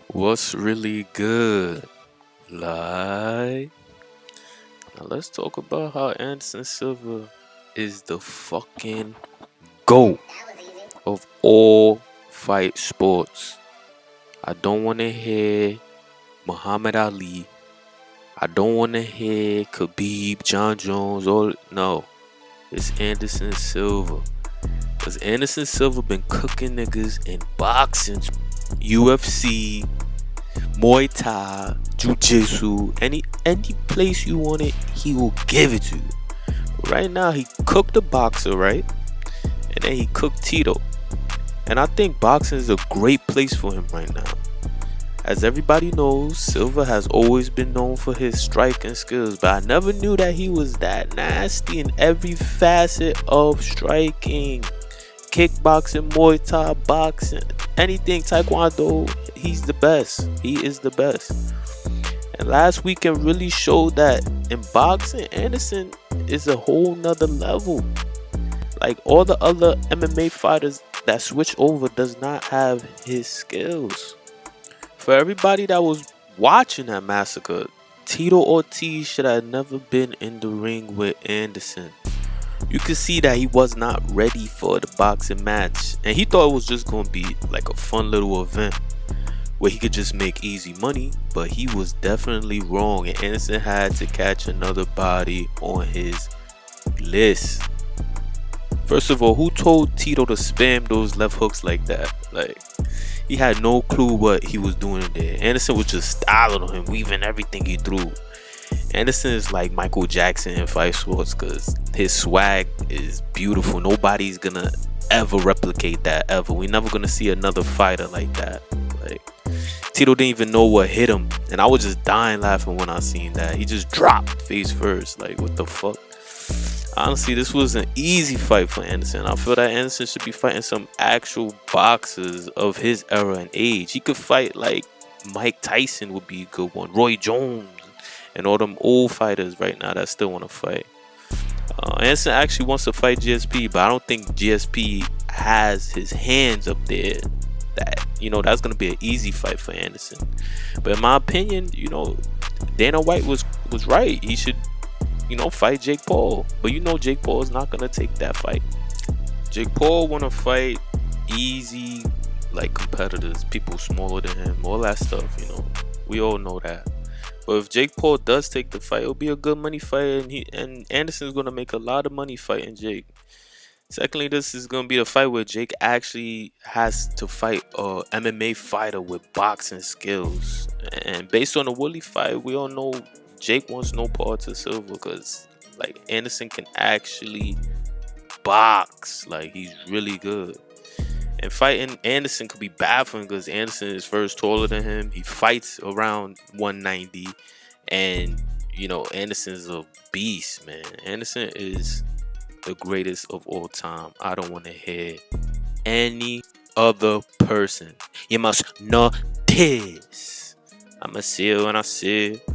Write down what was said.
What's really good? Like, now let's talk about how Anderson Silva is the fucking GOAT of all fight sports. I don't want to hear Muhammad Ali. I don't want to hear Khabib, John Jones, or no. It's Anderson Silva. Because Anderson Silva been cooking niggas in boxing, UFC, Muay Thai, Jiu-Jitsu, any place you want it, he will give it to you. Right now, he cooked the boxer, right? And then he cooked Tito. And I think boxing is a great place for him right now. As everybody knows, Silva has always been known for his striking skills, but I never knew that he was that nasty in every facet of striking. Kickboxing, Muay Thai, boxing, anything, Taekwondo, he's the best. He is the best. And last weekend really showed that in boxing, Anderson is a whole nother level. Like all the other MMA fighters that switch over does not have his skills. For everybody that was watching that massacre, Tito Ortiz should have never been in the ring with Anderson. You could see that he was not ready for the boxing match, and he thought it was just going to be like a fun little event where he could just make easy money, but he was definitely wrong, and Anderson had to catch another body on his list. First of all, who told Tito to spam those left hooks like that? Like, he had no clue what he was doing there. Anderson was just styling on him, weaving everything he threw. Anderson is like Michael Jackson in fight sports because his swag is beautiful. Nobody's gonna ever replicate that ever. We're never gonna see another fighter like that. Like, Tito didn't even know what hit him, and I was just dying laughing when I seen that. He just dropped face first. Like, what the fuck? Honestly, this was an easy fight for Anderson. I feel that Anderson should be fighting some actual boxers of his era and age. He could fight like Mike Tyson would be a good one. Roy Jones and all them old fighters right now that still want to fight. Anderson actually wants to fight GSP, but I don't think GSP has his hands up there. That's going to be an easy fight for Anderson. But in my opinion, Dana White was right. He should fight Jake Paul. But Jake Paul is not going to take that fight. Jake Paul want to fight easy, like competitors, people smaller than him, all that stuff, We all know that. But if Jake Paul does take the fight, it'll be a good money fight, and Anderson's going to make a lot of money fighting Jake. Secondly, this is going to be the fight where Jake actually has to fight a MMA fighter with boxing skills. And based on the Woodley fight, we all know Jake wants no part of Silva because, like, Anderson can actually box. Like, he's really good. And fighting Anderson could be bad for him because Anderson is first taller than him. He fights around 190. And, Anderson's a beast, man. Anderson is the greatest of all time. I don't want to hear any other person. You must know this. I'ma see it when I see it.